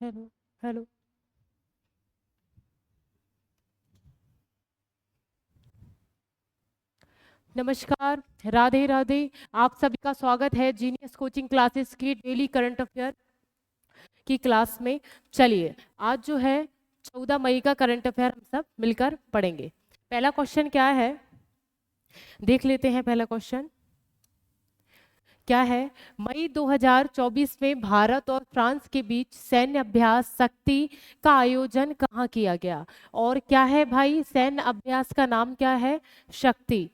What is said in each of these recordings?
Hello hello. नमस्कार, राधे राधे। आप सभी का स्वागत है जीनियस कोचिंग क्लासेस की डेली करंट अफेयर की क्लास में। चलिए, आज जो है 14 मई का करंट अफेयर हम सब मिलकर पढ़ेंगे। पहला क्वेश्चन क्या है, देख लेते हैं। पहला क्वेश्चन क्या है? मई 2024 में भारत और फ्रांस के बीच सैन्य अभ्यास शक्ति का आयोजन कहाँ किया गया? और क्या है भाई, सैन्य अभ्यास का नाम क्या है? शक्ति।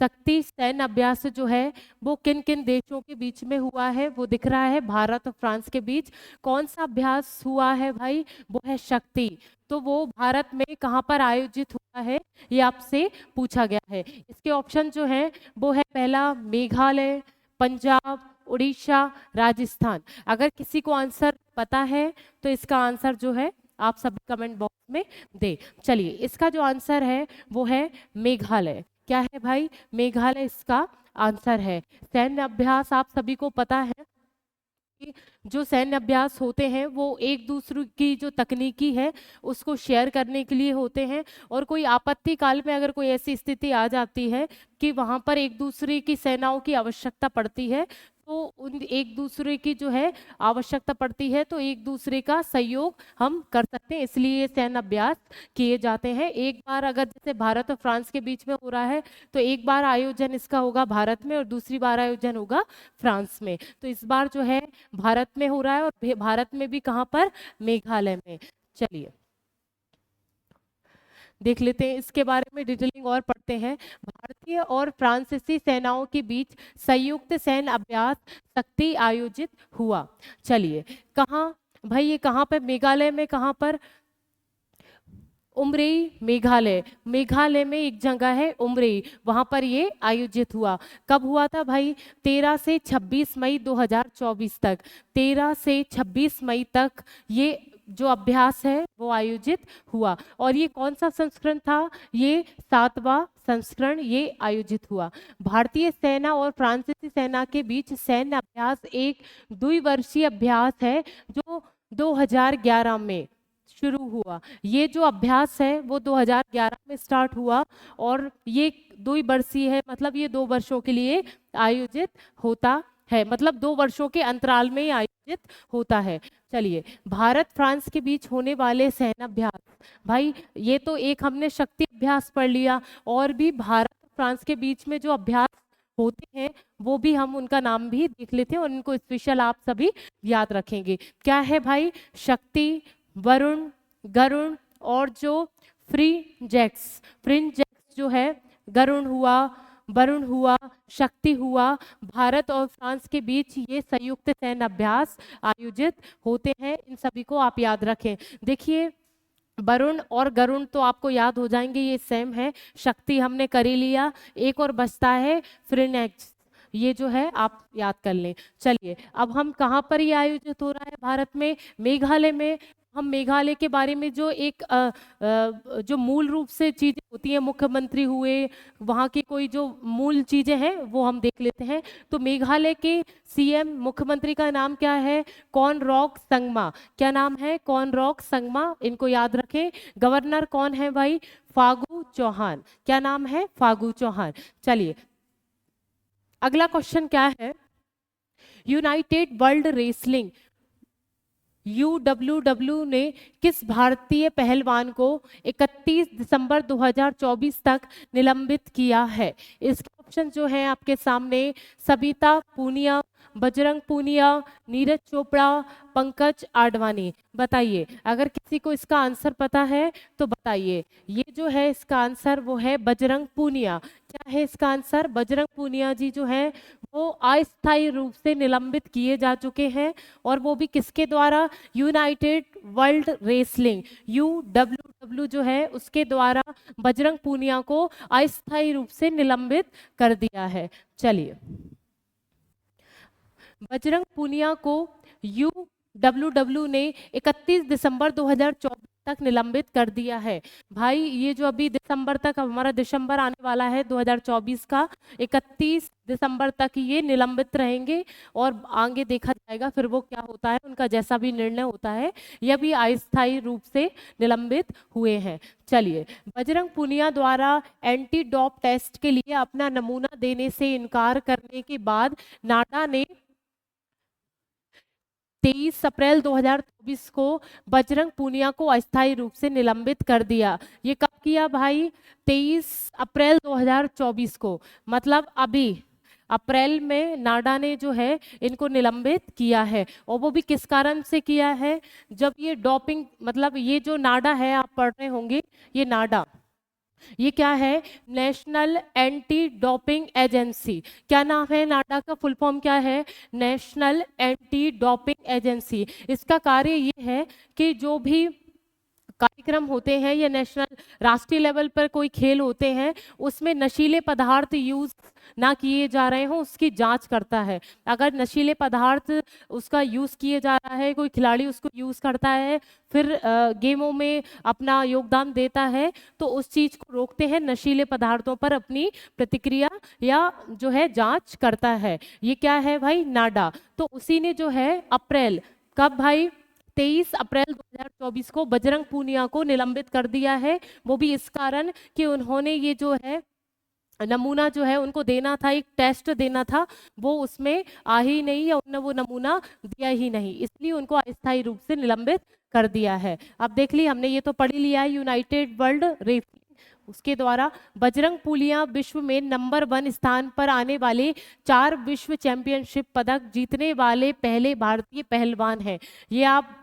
शक्ति सैन्य अभ्यास जो है वो किन किन देशों के बीच में हुआ है? वो दिख रहा है, भारत और फ्रांस के बीच। कौन सा अभ्यास हुआ है भाई? वो है शक्ति। तो वो भारत में कहाँ पर आयोजित हुआ है, ये आपसे पूछा गया है। इसके ऑप्शन जो है वो है, पहला मेघालय, पंजाब, उड़ीसा, राजस्थान। अगर किसी को आंसर पता है तो इसका आंसर जो है आप सभी कमेंट बॉक्स में दे। चलिए, इसका जो आंसर है वो है मेघालय। क्या है भाई? मेघालय इसका आंसर है। सैन्य अभ्यास आप सभी को पता है कि जो सैन्य अभ्यास होते हैं वो एक दूसरे की जो तकनीकी है उसको शेयर करने के लिए होते हैं। और कोई आपत्ति काल में अगर कोई ऐसी स्थिति आ जाती है कि वहां पर एक दूसरे की सेनाओं की आवश्यकता पड़ती है, तो उन एक दूसरे की जो है आवश्यकता पड़ती है तो एक दूसरे का सहयोग हम कर सकते हैं, इसलिए ये सैन्य अभ्यास किए जाते हैं। एक बार अगर जैसे भारत और फ्रांस के बीच में हो रहा है तो एक बार आयोजन इसका होगा भारत में और दूसरी बार आयोजन होगा फ्रांस में। तो इस बार जो है भारत में हो रहा है, और भारत में भी कहाँ पर? मेघालय में। चलिए, देख लेते हैं इसके बारे में, डिटेलिंग और पढ़ते हैं। भारतीय और फ्रांसीसी सेनाओं के बीच संयुक्त सैन्य अभ्यास शक्ति आयोजित हुआ। चलिए, कहाँ भाई? ये कहाँ पर? मेघालय में। कहाँ पर? उमरेई, मेघालय। मेघालय में एक जगह है उमरेई, वहां पर ये आयोजित हुआ। कब हुआ था भाई? 13 से 26 मई 2024 तक। 13 से 26 मई तक ये जो अभ्यास है वो आयोजित हुआ। और ये कौन सा संस्करण था? ये 7वां संस्करण ये आयोजित हुआ। भारतीय सेना और फ्रांसीसी सेना के बीच सैन्य अभ्यास एक द्विवर्षीय अभ्यास है जो 2011 में शुरू हुआ। ये जो अभ्यास है वो 2011 में स्टार्ट हुआ और ये 2 वर्षीय है, मतलब ये 2 वर्षों के लिए आयोजित होता है, मतलब 2 वर्षों के अंतराल में आयोजित होता है। चलिए, भारत फ्रांस के बीच होने वाले सैन्य अभ्यास, भाई ये तो एक हमने शक्ति अभ्यास पढ़ लिया, और भी भारत फ्रांस के बीच में जो अभ्यास होते हैं वो भी हम उनका नाम भी देख लेते हैं और इनको स्पेशल आप सभी याद रखेंगे। क्या है भाई? शक्ति, वरुण, गरुण और जो फ्रिंजेक्स जो है, गरुण हुआ, वरुण हुआ, शक्ति हुआ। भारत और फ्रांस के बीच ये संयुक्त सैन्य अभ्यास आयोजित होते हैं, इन सभी को आप याद रखें। देखिए, वरुण और गरुण तो आपको याद हो जाएंगे, ये सेम है। शक्ति हमने कर ही लिया, एक और बचता है फ्रिनेक्स, ये जो है आप याद कर लें। चलिए, अब हम कहाँ पर ये आयोजित हो रहा है? भारत में, मेघालय में। हम मेघालय के बारे में जो एक जो मूल रूप से चीजें होती हैं, मुख्यमंत्री हुए, वहाँ की कोई जो मूल चीजें हैं वो हम देख लेते हैं। तो मेघालय के सीएम, मुख्यमंत्री का नाम क्या है? कॉनरॉक संगमा। क्या नाम है? कॉनरॉक संगमा, इनको याद रखें। गवर्नर कौन है भाई? फागू चौहान। क्या नाम है? फागू चौहान। चलिए, अगला क्वेश्चन क्या है? यूनाइटेड वर्ल्ड रेसलिंग UWW ने किस भारतीय पहलवान को 31 दिसंबर 2024 तक निलंबित किया है? इसके ऑप्शन जो है आपके सामने, सबिता पूनिया, बजरंग पूनिया, नीरज चोपड़ा, पंकज आडवाणी। बताइए, अगर किसी को इसका आंसर पता है तो बताइए। ये जो है इसका आंसर वो है बजरंग पूनिया। क्या है इसका आंसर? बजरंग पूनिया जी जो है वो अस्थायी रूप से निलंबित किए जा चुके हैं, और वो भी किसके द्वारा? यूनाइटेड वर्ल्ड रेसलिंग UWW जो है उसके द्वारा बजरंग पूनिया को अस्थायी रूप से निलंबित कर दिया है। चलिए, बजरंग पूनिया को UWW ने 31 दिसंबर 2024 तक निलंबित कर दिया है। भाई ये जो अभी दिसंबर तक, हमारा दिसंबर आने वाला है 2024 का, 31 दिसंबर तक ये निलंबित रहेंगे और आगे देखा जाएगा फिर वो क्या होता है, उनका जैसा भी निर्णय होता है। यह भी अस्थायी रूप से निलंबित हुए हैं। चलिए, बजरंग पूनिया द्वारा एंटी डोप टेस्ट के लिए अपना नमूना देने से इनकार करने के बाद नाडा ने 23 अप्रैल 2024 को बजरंग पूनिया को अस्थायी रूप से निलंबित कर दिया। ये कब किया भाई? 23 अप्रैल 2024 को, मतलब अभी अप्रैल में नाडा ने जो है इनको निलंबित किया है। और वो भी किस कारण से किया है? जब ये डोपिंग, मतलब ये जो नाडा है, आप पढ़ रहे होंगे, ये नाडा, ये क्या है? National anti doping agency. क्या नाम है नाडा का? फुल फॉर्म क्या है? National anti doping agency. इसका कार्य ये है कि जो भी कार्यक्रम होते हैं या नेशनल, राष्ट्रीय लेवल पर कोई खेल होते हैं, उसमें नशीले पदार्थ यूज ना किए जा रहे हों, उसकी जांच करता है। अगर नशीले पदार्थ उसका यूज किए जा रहा है, कोई खिलाड़ी उसको यूज करता है, फिर गेमों में अपना योगदान देता है, तो उस चीज को रोकते हैं, नशीले पदार्थों पर अपनी प्रतिक्रिया या जो है जांच करता है। ये क्या है भाई? नाडा। तो उसी ने जो है अप्रैल, कब भाई? 23 अप्रैल 2024 को बजरंग पूनिया को निलंबित कर दिया है। वो भी इस कारण कि उन्होंने ये जो है नमूना जो है उनको देना था, एक टेस्ट देना था, वो उसमें आ ही नहीं, या उन्होंने वो नमूना दिया ही नहीं, इसलिए उनको अस्थायी रूप से निलंबित कर दिया है। अब देख ली हमने, ये तो पढ़ ही लिया है, यूनाइटेड वर्ल्ड रेफरी, उसके द्वारा बजरंग पूनिया विश्व में नंबर 1 स्थान पर आने वाले 4 विश्व चैंपियनशिप पदक जीतने वाले पहले भारतीय पहलवान हैं। ये आप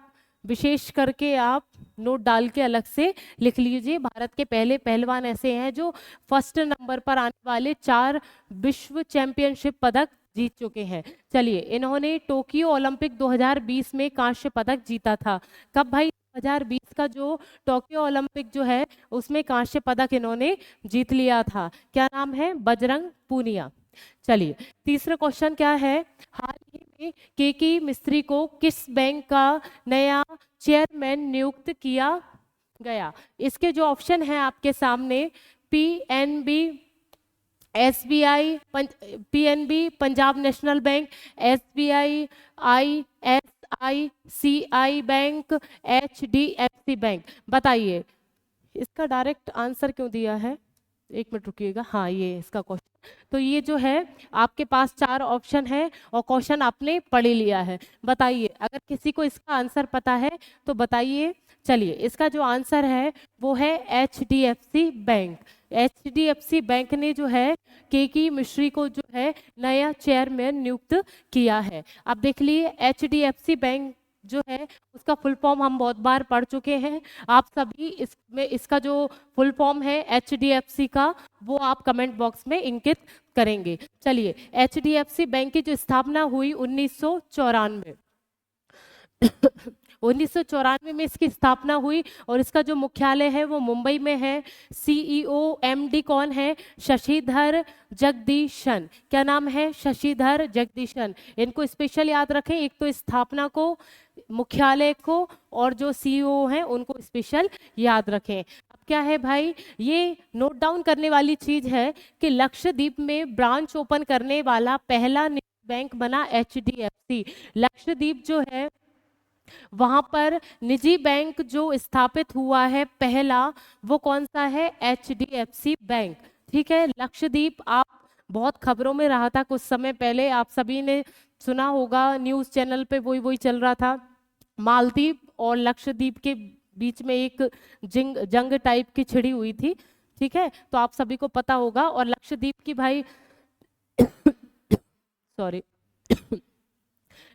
विशेष करके आप नोट डाल के अलग से लिख लीजिए। भारत के पहले पहलवान ऐसे हैं जो फर्स्ट नंबर पर आने वाले 4 विश्व चैंपियनशिप पदक जीत चुके हैं। चलिए, इन्होंने टोक्यो ओलंपिक 2020 में कांस्य पदक जीता था। कब भाई? 2020 का जो टोक्यो ओलंपिक जो है उसमें कांस्य पदक इन्होंने जीत लिया था। क्या नाम है? बजरंग पूनिया। चलिए, तीसरा क्वेश्चन क्या है? हाल ही में केके मिस्त्री को किस बैंक का नया चेयरमैन नियुक्त किया गया? इसके जो ऑप्शन है आपके सामने, PNB, SBI, PNB Punjab national bank, SBI, ICICI bank, HDFC bank. बताइए, इसका डायरेक्ट आंसर क्यों दिया है? एक मिनट रुकिएगा। हाँ, ये इसका क्वेश्चन, तो ये जो है आपके पास 4 ऑप्शन है और क्वेश्चन आपने पढ़ ही लिया है। बताइए, अगर किसी को इसका आंसर पता है तो बताइए। चलिए, इसका जो आंसर है वो है एचडीएफसी बैंक। एचडीएफसी बैंक ने जो है केके मिश्री को जो है नया चेयरमैन नियुक्त किया है। अब देख लिए, एचडीएफसी बैंक जो है उसका फुल फॉर्म हम बहुत बार पढ़ चुके हैं। आप सभी इसमें इसका जो फुल फॉर्म है एचडीएफसी का, वो आप कमेंट बॉक्स में इंकित करेंगे। चलिए, एचडीएफसी बैंक की जो स्थापना हुई 1994 1994 में इसकी स्थापना हुई और इसका जो मुख्यालय है वो मुंबई में है। सीईओ एमडी कौन है? शशिधर जगदीशन। क्या नाम है? शशिधर जगदीशन। इनको स्पेशल याद रखें, एक तो स्थापना को, मुख्यालय को, और जो सीईओ हैं उनको स्पेशल याद रखें। अब क्या है भाई, ये नोट डाउन करने वाली चीज है कि लक्षद्वीप में ब्रांच ओपन करने वाला पहला बैंक बना एचडीएफसी। लक्षद्वीप जो है वहां पर निजी बैंक जो स्थापित हुआ है पहला, वो कौन सा है? HDFC bank. ठीक है, लक्षद्वीप आप बहुत खबरों में रहा था कुछ समय पहले, आप सभी ने सुना होगा, न्यूज चैनल पे वही चल रहा था। मालदीव और लक्षद्वीप के बीच में एक जंग टाइप की छिड़ी हुई थी। ठीक है, तो आप सभी को पता होगा। और लक्षद्वीप की भाई सॉरी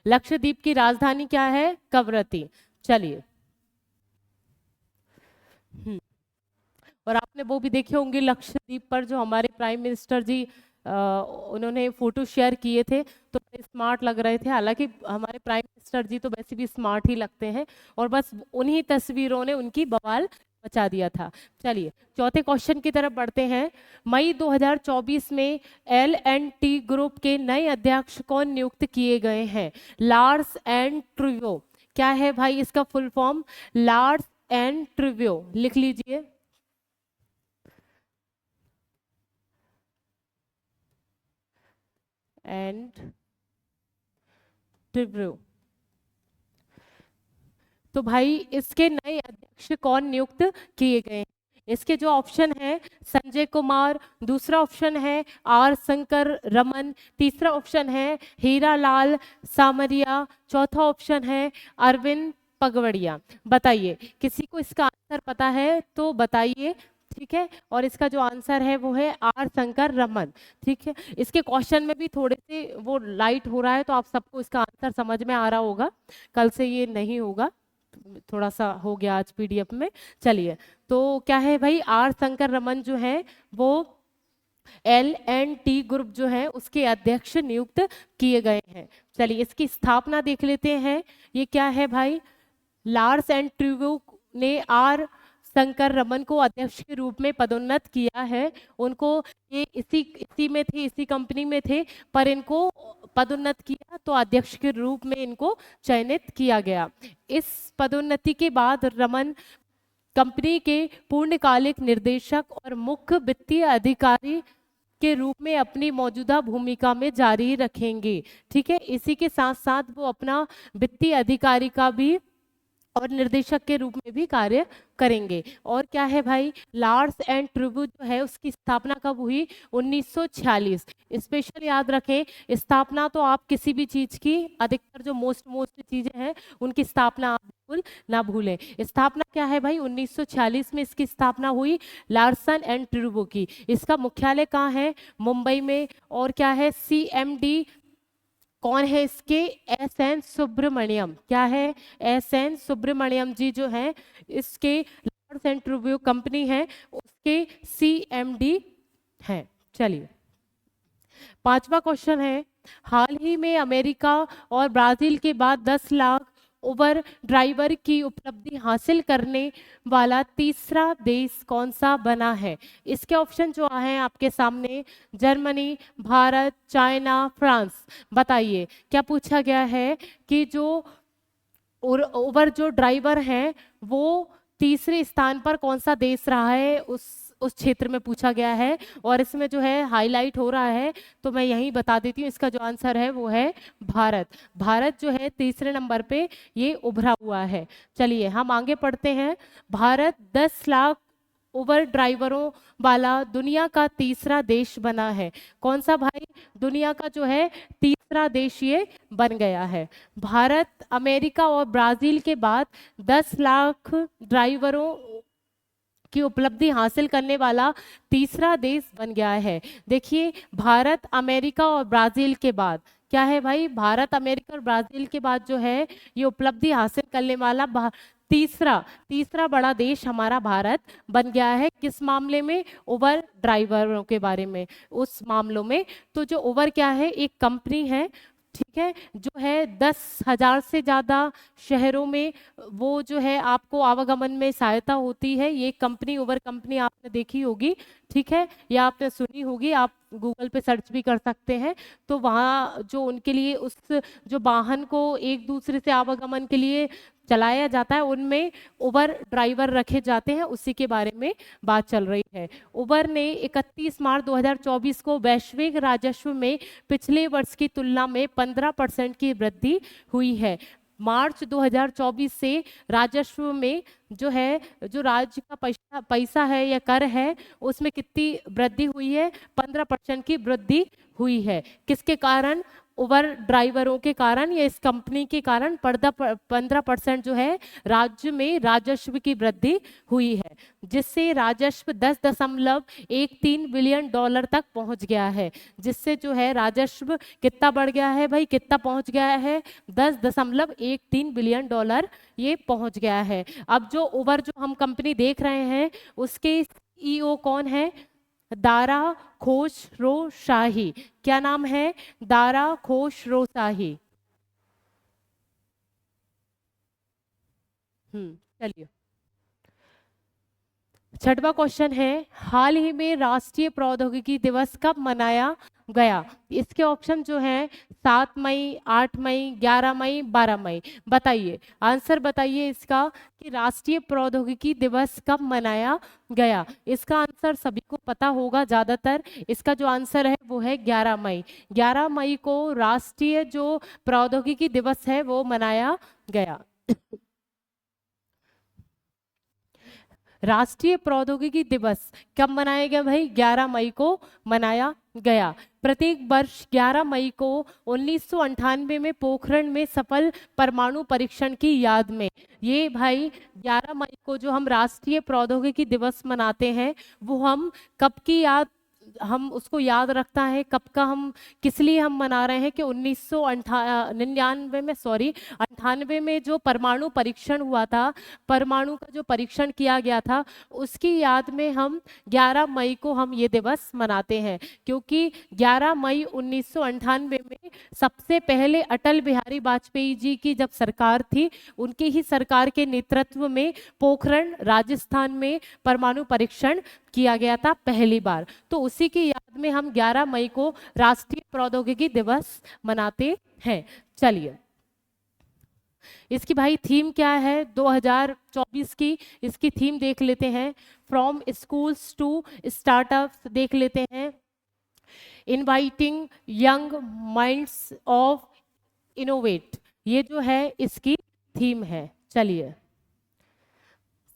लक्षद्वीप की राजधानी क्या है? कवरत्ती। चलिए, और आपने वो भी देखे होंगे लक्षद्वीप पर जो हमारे प्राइम मिनिस्टर जी उन्होंने फोटो शेयर किए थे, तो स्मार्ट लग रहे थे। हालांकि हमारे प्राइम मिनिस्टर जी तो वैसे भी स्मार्ट ही लगते हैं, और बस उन्हीं तस्वीरों ने उनकी बवाल मचा दिया था। चलिए, चौथे क्वेश्चन की तरफ बढ़ते हैं। मई 2024 में L&T ग्रुप के नए अध्यक्ष कौन नियुक्त किए गए हैं? Larsen and Toubro. क्या है भाई इसका full form? Larsen and Toubro लिख लीजिए। And Toubro. तो भाई इसके नए अध्यक्ष कौन नियुक्त किए गए हैं? इसके जो ऑप्शन है, संजय कुमार, दूसरा ऑप्शन है आर शंकर रमन, तीसरा ऑप्शन है हीरालाल सामरिया, चौथा ऑप्शन है अरविंद पगवड़िया। बताइए, किसी को इसका आंसर पता है तो बताइए, ठीक है। और इसका जो आंसर है वो है आर शंकर रमन, ठीक है। इसके क्वेश्चन में भी थोड़े से वो लाइट हो रहा है, तो आप सबको इसका आंसर समझ में आ रहा होगा, कल से ये नहीं होगा, थोड़ा सा हो गया आज पीडीएफ में। चलिए, तो क्या है भाई, आर शंकर रमन जो है वो L&T ग्रुप जो है उसके अध्यक्ष नियुक्त किए गए हैं। चलिए, इसकी स्थापना देख लेते हैं। ये क्या है भाई, लार्स एंड ट्रूव्यू ने आर शंकर रमन को अध्यक्ष के रूप में पदोन्नत किया है। उनको ये इसी में थे, इसी कंपनी में थे, पर इनको पदोन्नत किया तो अध्यक्ष के रूप में इनको चयनित किया गया। इस पदोन्नति के बाद रमन कंपनी के पूर्णकालिक निर्देशक और मुख्य वित्तीय अधिकारी के रूप में अपनी मौजूदा भूमिका में जारी रखेंगे, ठीक है। इसी के साथ साथ वो अपना वित्तीय अधिकारी का भी और निर्देशक के रूप में भी कार्य करेंगे। और क्या है भाई, लार्स एंड ट्रूव्यू जो है उसकी स्थापना कब हुई, 1946। स्पेशल याद रखें, स्थापना तो आप किसी भी चीज की, अधिकतर जो मोस्ट चीजें हैं उनकी स्थापना आप बिल्कुल ना भूलें। स्थापना क्या है भाई, 1946 में इसकी स्थापना हुई लार्सन एंड ट्रूव्यू की। इसका मुख्यालय कहाँ है, मुंबई में। और क्या है, CMD कौन है इसके, SN सुब्रमण्यम। क्या है, SN सुब्रमण्यम जी जो है इसके लार्स एंड ट्रूव्यू कंपनी है उसके CMD हैं। चलिए, पांचवा क्वेश्चन है, हाल ही में अमेरिका और ब्राजील के बाद 10 लाख उबर ड्राइवर की उपलब्धि हासिल करने वाला तीसरा देश कौन सा बना है? इसके ऑप्शन जो हैं आपके सामने, जर्मनी, भारत, चाइना, फ्रांस। बताइए, क्या पूछा गया है कि जो उबर जो ड्राइवर हैं वो तीसरे स्थान पर कौन सा देश रहा है, उस क्षेत्र में पूछा गया है। और इसमें जो है हाईलाइट हो रहा है, तो मैं यही बता देती हूँ, इसका जो आंसर है वो है भारत। भारत जो है तीसरे नंबर पे ये उभरा हुआ है। चलिए, हम आगे पढ़ते हैं। भारत 10 लाख उबर ड्राइवरों वाला दुनिया का तीसरा देश बना है। कौन सा भाई, दुनिया का जो है तीसरा देश ये बन गया है। भारत अमेरिका और ब्राजील के बाद 10 लाख ड्राइवरों की उपलब्धि हासिल करने वाला तीसरा देश बन गया है। देखिए, भारत अमेरिका और ब्राजील के बाद क्या है भाई, भारत अमेरिका और ब्राजील के बाद जो है ये उपलब्धि हासिल करने वाला तीसरा बड़ा देश हमारा भारत बन गया है। किस मामले में, उबर ड्राइवरों के बारे में, उस मामलों में। तो जो उबर क्या है, एक कंपनी है, ठीक है, जो है 10,000 से ज़्यादा शहरों में वो जो है आपको आवागमन में सहायता होती है। ये कंपनी, उबर कंपनी आपने देखी होगी, ठीक है, या आपने सुनी होगी, आप गूगल पे सर्च भी कर सकते हैं। तो वहाँ जो उनके लिए उस जो वाहन को एक दूसरे से आवागमन के लिए चलाया जाता है, उनमें उबर ड्राइवर रखे जाते हैं, उसी के बारे में बात चल रही है। उबर ने 31 मार्च 2024 को वैश्विक राजस्व में पिछले वर्ष की तुलना में 15% की वृद्धि हुई है। मार्च 2024 से राजस्व में जो है, जो राज्य का पैसा है या कर है, उसमें कितनी वृद्धि हुई है, 15% की वृद्धि हुई है। किसके कारण, उबर ड्राइवरों के कारण या इस कंपनी के कारण 15% जो है राज्य में राजस्व की वृद्धि हुई है, जिससे राजस्व 10.13 बिलियन डॉलर तक पहुंच गया है। जिससे जो है राजस्व कितना बढ़ गया है भाई, कितना पहुंच गया है, 10.13 बिलियन डॉलर ये पहुंच गया है। अब जो उबर जो हम कंपनी देख रहे हैं उसके CEO कौन है, दारा खोसरो शाही। क्या नाम है, दारा खोसरो शाही। चलिए, छठवां क्वेश्चन है, हाल ही में राष्ट्रीय प्रौद्योगिकी दिवस कब मनाया गया। इसके ऑप्शन जो हैं 7 मई, 8 मई, 11 मई, 12 मई। बताइए आंसर, बताइए इसका कि राष्ट्रीय प्रौद्योगिकी दिवस कब मनाया गया। इसका आंसर सभी को पता होगा ज्यादातर। इसका जो आंसर है वो है 11 मई। 11 मई को राष्ट्रीय जो प्रौद्योगिकी दिवस है वो मनाया गया। राष्ट्रीय प्रौद्योगिकी दिवस कब मनाया गया भाई? 11 मई को मनाया गया। प्रत्येक वर्ष 11 मई को 1998 में पोखरण में सफल परमाणु परीक्षण की याद में, ये भाई 11 मई को जो हम राष्ट्रीय प्रौद्योगिकी दिवस मनाते हैं वो हम कब की याद, हम उसको याद रखता है कब का, हम किस लिए हम मना रहे हैं कि 1999 में, सॉरी 98 में जो परमाणु परीक्षण हुआ था, परमाणु का जो परीक्षण किया गया था उसकी याद में हम 11 मई को हम ये दिवस मनाते हैं। क्योंकि 11 मई 1998 में सबसे पहले अटल बिहारी वाजपेयी जी की जब सरकार थी, उनकी ही सरकार के नेतृत्व में पोखरण राजस्थान में परमाणु परीक्षण किया गया था पहली बार। तो उसी की याद में हम 11 मई को राष्ट्रीय प्रौद्योगिकी दिवस मनाते हैं। चलिए इसकी भाई थीम क्या है 2024 की, इसकी थीम देख लेते हैं। फ्रॉम स्कूल्स टू स्टार्टअप्स देख लेते हैं। Inviting young minds of innovate, ये जो है इसकी थीम है। चलिए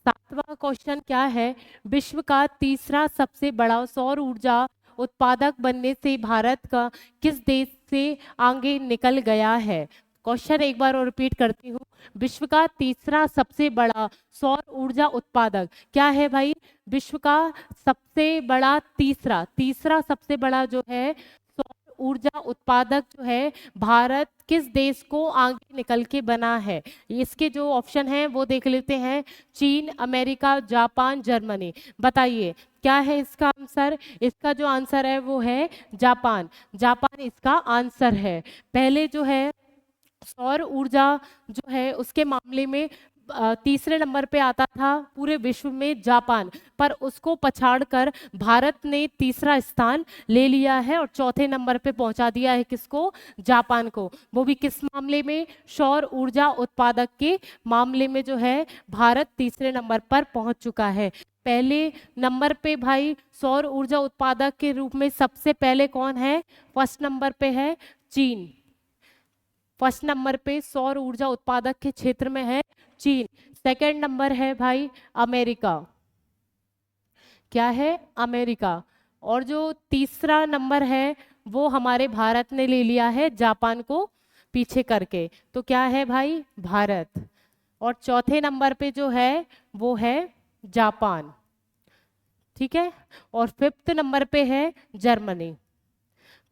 7वां क्वेश्चन क्या है? विश्व का तीसरा सबसे बड़ा सौर ऊर्जा उत्पादक बनने से भारत का किस देश से आगे निकल गया है? क्वेश्चन एक बार और रिपीट करती हूँ। विश्व का तीसरा सबसे बड़ा सौर ऊर्जा उत्पादक क्या है भाई? विश्व का सबसे बड़ा तीसरा सबसे बड़ा जो है सौर ऊर्जा उत्पादक जो है भारत किस देश को आगे निकल के बना है? इसके जो ऑप्शन हैं वो देख लेते हैं। चीन, अमेरिका, जापान, जर्मनी। बताइए क्या है इसका आंसर? इसका जो आंसर है वो है जापान। जापान इसका आंसर है। पहले जो है सौर ऊर्जा जो है उसके मामले में तीसरे नंबर पे आता था पूरे विश्व में जापान, पर उसको पछाड़कर भारत ने तीसरा स्थान ले लिया है और चौथे नंबर पे पहुंचा दिया है किसको? जापान को। वो भी किस मामले में? सौर ऊर्जा उत्पादक के मामले में जो है भारत तीसरे नंबर पर पहुंच चुका है। पहले नंबर पे भाई सौर ऊर्जा उत्पादक के रूप में सबसे पहले कौन है? फर्स्ट नंबर पे है चीन। फर्स्ट नंबर पे सौर ऊर्जा उत्पादक के क्षेत्र में है चीन। सेकंड नंबर है भाई अमेरिका। क्या है? अमेरिका। और जो तीसरा नंबर है वो हमारे भारत ने ले लिया है जापान को पीछे करके। तो क्या है भाई? भारत। और चौथे नंबर पे जो है वो है जापान, ठीक है। और फिफ्थ नंबर पे है जर्मनी।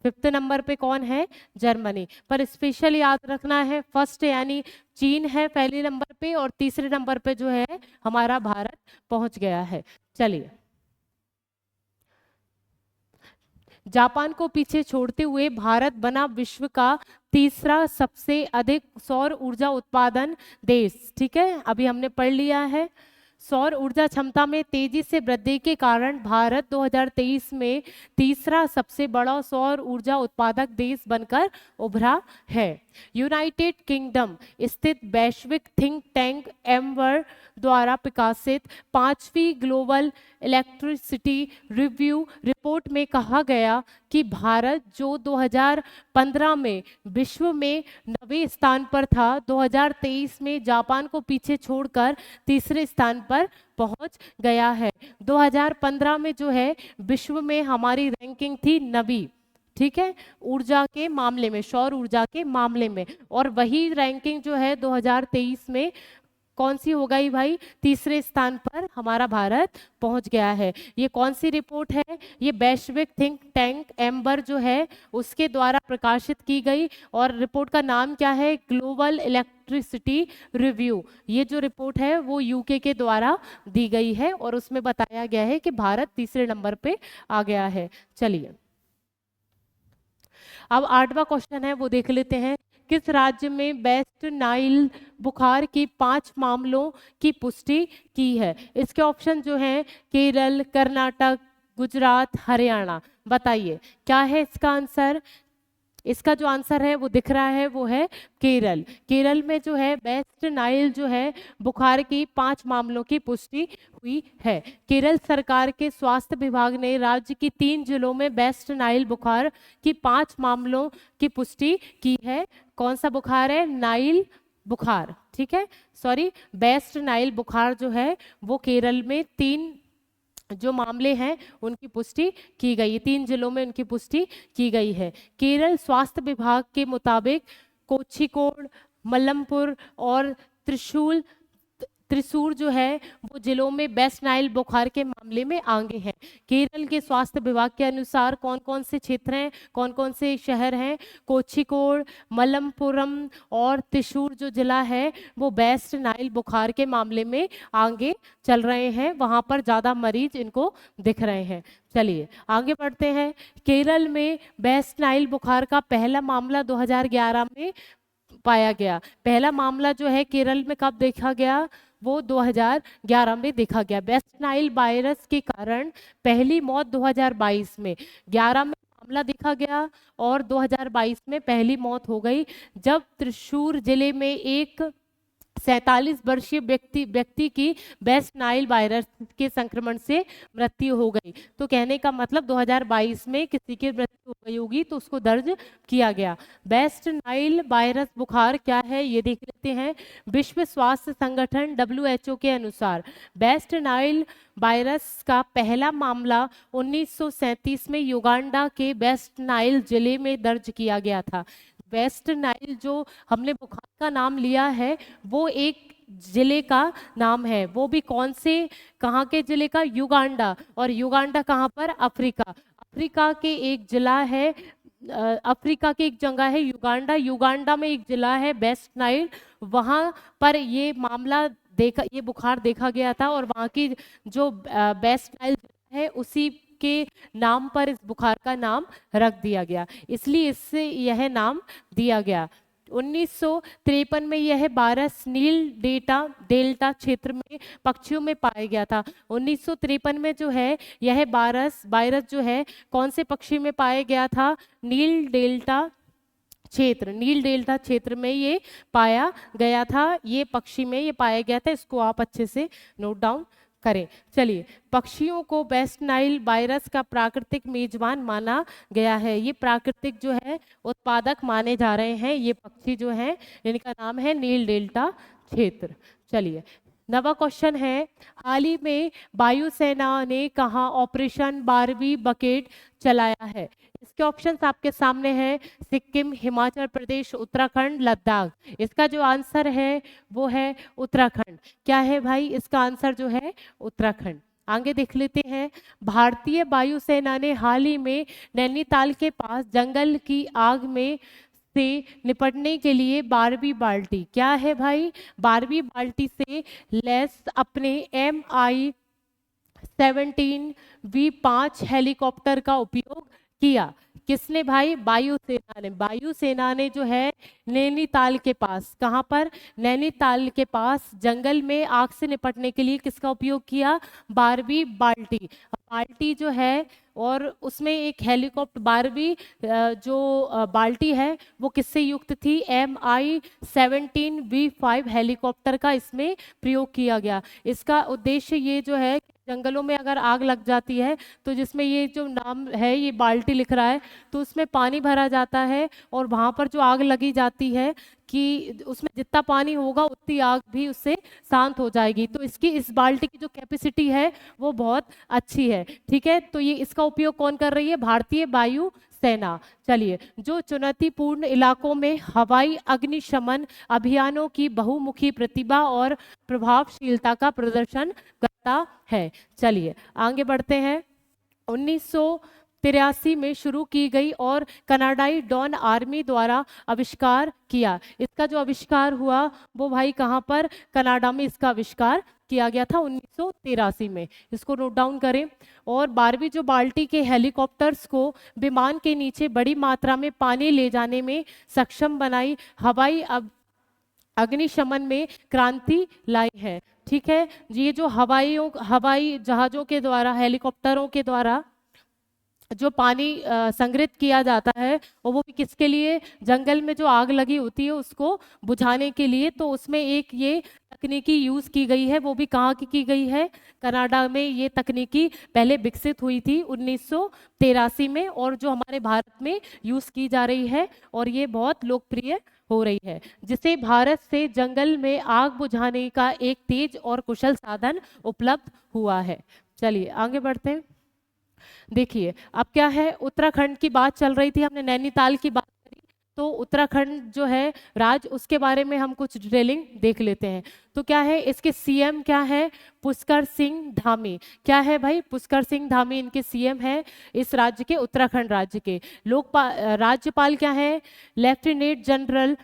फिफ्थ नंबर पे कौन है? जर्मनी। पर स्पेशल याद रखना है फर्स्ट यानी चीन है पहले नंबर पे और तीसरे नंबर पे जो है हमारा भारत पहुंच गया है। चलिए जापान को पीछे छोड़ते हुए भारत बना विश्व का तीसरा सबसे अधिक सौर ऊर्जा उत्पादन देश, ठीक है। अभी हमने पढ़ लिया है। सौर ऊर्जा क्षमता में तेजी से वृद्धि के कारण भारत 2023 में तीसरा सबसे बड़ा सौर ऊर्जा उत्पादक देश बनकर उभरा है। यूनाइटेड किंगडम स्थित वैश्विक थिंक टैंक एम्बर द्वारा प्रकाशित 5वीं ग्लोबल इलेक्ट्रिसिटी रिव्यू रिपोर्ट में कहा गया कि भारत जो 2015 में विश्व में 9वें स्थान पर था, 2023 में जापान को पीछे छोड़कर तीसरे स्थान पर पहुंच गया है। 2015 में जो है विश्व में हमारी रैंकिंग थी 9वीं, ठीक है, ऊर्जा के मामले में, सौर ऊर्जा के मामले में। और वही रैंकिंग जो है 2023 में कौन सी हो गई भाई? तीसरे स्थान पर हमारा भारत पहुंच गया है। ये कौन सी रिपोर्ट है? ये वैश्विक थिंक टैंक एम्बर जो है उसके द्वारा प्रकाशित की गई और रिपोर्ट का नाम क्या है? Global electricity review. ये जो रिपोर्ट है वो यूके के द्वारा दी गई है और उसमें बताया गया है कि भारत तीसरे नंबर पे आ गया है। चलिए अब 8वां क्वेश्चन है वो देख लेते हैं। किस राज्य में वेस्ट नाइल बुखार की 5 मामलों की पुष्टि की है? इसके ऑप्शन जो हैं केरल, कर्नाटक, गुजरात, हरियाणा। बताइए क्या है इसका आंसर। इसका जो आंसर है वो दिख रहा है, वो है केरल। केरल में जो है वेस्ट नाइल जो है बुखार की 5 मामलों की पुष्टि हुई है। केरल सरकार के स्वास्थ्य विभाग ने राज्य की 3 जिलों में वेस्ट नाइल बुखार की 5 मामलों की पुष्टि की है। कौन सा बुखार है? नाइल बुखार, ठीक है, सॉरी, वेस्ट नाइल बुखार जो है वो केरल में 3 जो मामले हैं उनकी पुष्टि की गई है, 3 जिलों में उनकी पुष्टि की गई है। केरल स्वास्थ्य विभाग के मुताबिक कोझिकोड, मलप्पुरम और त्रिशूर जो है वो जिलों में वेस्ट नाइल बुखार के मामले में आगे हैं। केरल के स्वास्थ्य विभाग के अनुसार कौन कौन से क्षेत्र हैं, कौन कौन से शहर हैं? कोझिकोड, मलप्पुरम और त्रिशूर जो जिला है वो वेस्ट नाइल बुखार के मामले में आगे चल रहे हैं, वहां पर ज्यादा मरीज इनको दिख रहे हैं। चलिए आगे बढ़ते हैं। केरल में वेस्ट नाइल बुखार का पहला मामला 2011 में पाया गया। पहला मामला जो है केरल में कब देखा गया? वो 2011 में देखा गया। वेस्ट नाइल वायरस के कारण पहली मौत 2022 में, 11 में मामला देखा गया और 2022 में पहली मौत हो गई, जब त्रिशूर जिले में एक 47 वर्षीय व्यक्ति की वेस्ट नाइल वायरस के संक्रमण से मृत्यु हो गई। तो कहने का मतलब 2022 में किसी की मृत्यु हो गई होगी तो उसको दर्ज किया गया। वेस्ट नाइल वायरस बुखार क्या है ये देख लेते हैं। विश्व स्वास्थ्य संगठन WHO के अनुसार वेस्ट नाइल वायरस का पहला मामला 1937 में युगांडा के वेस्ट नाइल जिले में दर्ज किया गया था। वेस्ट नाइल जो हमने बुखार का नाम लिया है वो एक जिले का नाम है, वो भी कौन से, कहाँ के जिले का? युगांडा। और युगांडा कहाँ पर? अफ्रीका। अफ्रीका के एक जिला है, अफ्रीका की एक जगह है युगांडा, युगांडा में एक जिला है वेस्ट नाइल, वहाँ पर ये मामला देखा, ये बुखार देखा गया था और वहाँ की जो वेस्ट नाइल है उसी के नाम पर इस बुखार का नाम रख दिया गया, इसलिए इससे यह नाम दिया गया। 1953 में यह वायरस नील डेल्टा क्षेत्र में पक्षियों में पाया गया था। 1953 में जो है यह वायरस जो है कौन से पक्षी में पाया गया था? नील डेल्टा क्षेत्र में ये पाया गया था, ये पक्षी में ये पाया गया था। इसको आप अच्छे से नोट डाउन करें। चलिए, पक्षियों को वेस्ट नाइल वायरस का प्राकृतिक मेजबान माना गया है। ये प्राकृतिक जो है उत्पादक माने जा रहे हैं, ये पक्षी जो हैं इनका नाम है नील डेल्टा क्षेत्र। चलिए, नवा क्वेश्चन है, हाल ही में वायुसेना ने कहाँ ऑपरेशन बारबी बकेट चलाया है? इसके ऑप्शंस आपके सामने हैं, सिक्किम, हिमाचल प्रदेश, उत्तराखंड, लद्दाख। इसका जो आंसर है वो है उत्तराखंड। क्या है भाई इसका आंसर जो है? उत्तराखंड। आगे देख लेते हैं, भारतीय वायुसेना ने हाल ही में नैनीताल के पास जंगल की आग में से निपटने के लिए बारबी बाल्टी, क्या है भाई? बारबी बाल्टी से लैस अपने MI-17V5 हेलीकॉप्टर का उपयोग किया। किसने भाई? वायुसेना ने। वायुसेना ने जो है नैनीताल के पास, कहाँ पर? नैनीताल के पास जंगल में आग से निपटने के लिए किसका उपयोग किया? बारबी बाल्टी। बाल्टी जो है और उसमें एक हेलीकॉप्टर, बारबी जो बाल्टी है वो किससे युक्त थी? MI-17V5 हेलीकॉप्टर का इसमें प्रयोग किया गया। इसका उद्देश्य ये जो है, जंगलों में अगर आग लग जाती है तो जिसमें ये जो नाम है ये बाल्टी लिख रहा है तो उसमें पानी भरा जाता है और वहाँ पर जो आग लगी जाती है कि उसमें जितना पानी होगा उतनी आग भी उससे शांत हो जाएगी। तो इसकी, इस बाल्टी की जो कैपेसिटी है वो बहुत अच्छी है, ठीक है। तो ये इसका उपयोग कौन कर रही है? भारतीय वायु सेना। चलिए, जो चुनौतीपूर्ण इलाकों में हवाई अग्निशमन अभियानों की बहुमुखी प्रतिभा और प्रभावशीलता का प्रदर्शन करता है। चलिए आगे बढ़ते हैं। 1983 में शुरू की गई और कनाडाई डॉन आर्मी द्वारा आविष्कार किया। इसका जो आविष्कार हुआ वो भाई कहाँ पर? कनाडा में इसका आविष्कार किया गया था 1983 में, इसको नोट डाउन करें। और बारबी जो बाल्टी के हेलीकॉप्टर्स को विमान के नीचे बड़ी मात्रा में पानी ले जाने में सक्षम बनाई, हवाई अग्निशमन में क्रांति लाई है, ठीक है। ये जो हवाई जहाज़ों के द्वारा, हेलीकॉप्टरों के द्वारा जो पानी संग्रहित किया जाता है, और वो भी किसके लिए? जंगल में जो आग लगी होती है उसको बुझाने के लिए। तो उसमें एक ये तकनीकी यूज की गई है, वो भी कहाँ की गई है? कनाडा में ये तकनीकी पहले विकसित हुई थी 1983 में, और जो हमारे भारत में यूज की जा रही है, और ये बहुत लोकप्रिय हो रही है, जिसे भारत से जंगल में आग बुझाने का एक तेज और कुशल साधन उपलब्ध हुआ है। चलिए आगे बढ़ते हैं। देखिए अब क्या है, उत्तराखंड की बात चल रही थी, हमने नैनीताल की बात करी, तो उत्तराखंड जो है राज्य, उसके बारे में हम कुछ डिटेलिंग देख लेते हैं। तो क्या है, इसके सीएम क्या है? पुष्कर सिंह धामी। क्या है भाई? पुष्कर सिंह धामी इनके सीएम है इस राज्य के, उत्तराखंड राज्य के। राज्यपाल क्या है? Lieutenant general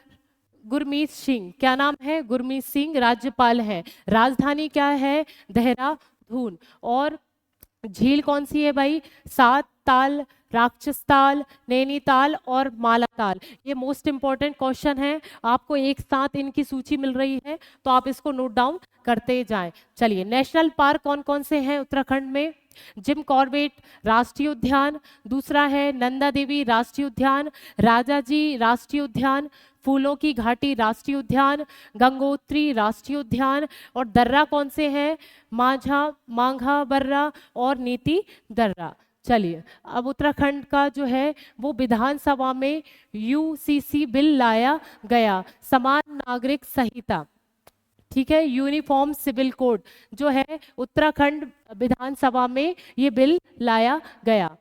Gurmeet Singh. क्या नाम है? गुरमीत सिंह राज्यपाल है। राजधानी क्या है? देहरादून। और झील कौन सी है भाई? सात ताल, राक्षस ताल, नैनीताल और मालाताल। ये मोस्ट इंपॉर्टेंट क्वेश्चन है, आपको एक साथ इनकी सूची मिल रही है, तो आप इसको नोट डाउन करते जाएं। चलिए, नेशनल पार्क कौन कौन से हैं उत्तराखंड में? जिम कॉर्बेट राष्ट्रीय उद्यान, दूसरा है नंदा देवी राष्ट्रीय उद्यान, राजाजी राष्ट्रीय उद्यान, फूलों की घाटी राष्ट्रीय उद्यान, गंगोत्री राष्ट्रीय उद्यान, और दर्रा कौन से हैं? माझा, मांझा बर्रा और नीति दर्रा। चलिए, अब उत्तराखंड का जो है वो विधानसभा में यूसीसी बिल लाया गया, समान नागरिक संहिता, ठीक है, यूनिफॉर्म सिविल कोड जो है उत्तराखंड विधानसभा में ये बिल लाया गया।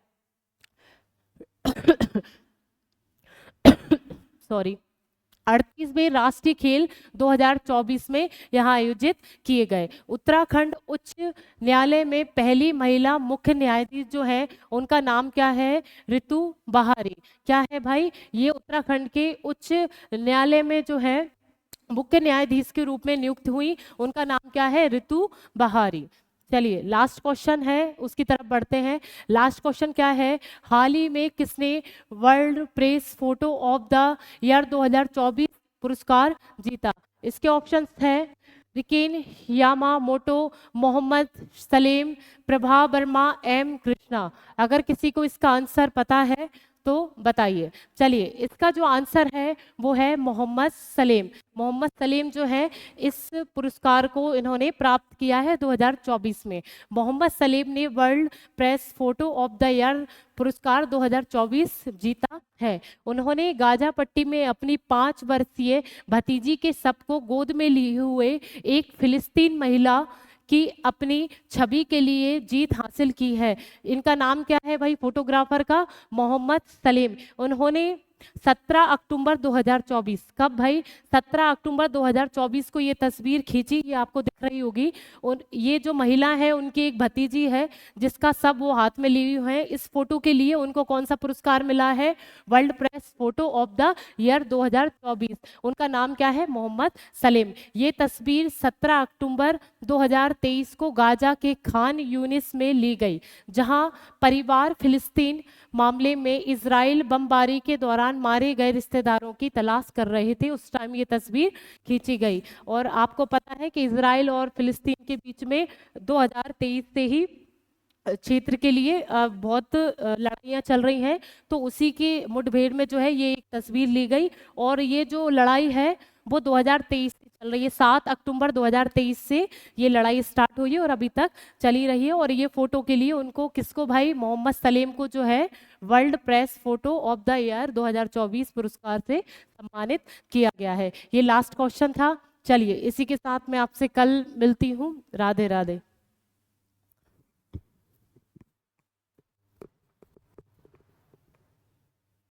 सॉरी, 38वें राष्ट्रीय खेल 2024 में यहाँ आयोजित किए गए। उत्तराखंड उच्च न्यायालय में पहली महिला मुख्य न्यायाधीश जो है उनका नाम क्या है? ऋतु बहारी। क्या है भाई? ये उत्तराखंड के उच्च न्यायालय में जो है मुख्य न्यायाधीश के रूप में नियुक्त हुई, उनका नाम क्या है? ऋतु बहारी। चलिए, लास्ट क्वेश्चन है, उसकी तरफ बढ़ते हैं। लास्ट क्वेश्चन क्या है? हाल ही में किसने World Press Photo of the Year 2024 पुरस्कार जीता? इसके ऑप्शंस हैं Riken Yamamoto, Mohammed Salem, Prabha Varma, M Krishna. अगर किसी को इसका आंसर पता है तो बताइए। चलिए, इसका जो आंसर है वो है मोहम्मद सलेम। मोहम्मद सलेम जो है इस पुरस्कार को इन्होंने प्राप्त किया है 2024 में। मोहम्मद सलेम ने world Press Photo of the year पुरस्कार 2024 जीता है। उन्होंने गाजा पट्टी में अपनी 5 वर्षीय भतीजी के शव को गोद में लिए हुए एक फिलिस्तीन महिला की अपनी छवि के लिए जीत हासिल की है। इनका नाम क्या है भाई फोटोग्राफर का? मोहम्मद सलीम। उन्होंने 17 अक्टूबर 2024, कब भाई? 17 अक्टूबर 2024 को ये तस्वीर खींची, ये आपको दिख रही होगी। और ये जो महिला है उनकी एक भतीजी है जिसका सब वो हाथ में लिए हुए हैं। इस फोटो के लिए उनको कौन सा पुरस्कार मिला है? World Press Photo of the Year 2024। उनका नाम क्या है? मोहम्मद सलीम। ये तस्वीर 17 अक्टूबर 2023 को गाजा के खान यूनिस में ली गई, जहां परिवार फिलिस्तीन मामले में इजराइल बमबारी के दौरान मारे गए रिश्तेदारों की तलाश कर रहे थे। उस टाइम ये तस्वीर खींची गई। और आपको पता है कि इजराइल और फिलिस्तीन के बीच में 2023 से ही क्षेत्र के लिए बहुत लड़ाइयाँ चल रही हैं। तो उसी की मुठभेड़ में जो है ये एक तस्वीर ली गई, और ये जो लड़ाई है वो 2023 से चल रही है। 7 अक्टूबर 2023 से ये लड़ाई स्टार्ट हुई है और अभी तक चली रही है। और ये फोटो के लिए उनको, किसको भाई? मोहम्मद सलीम को जो है world Press Photo of the Year 2024 पुरस्कार से सम्मानित किया गया है। ये लास्ट क्वेश्चन था। चलिए, इसी के साथ मैं आपसे कल मिलती हूँ। राधे राधे।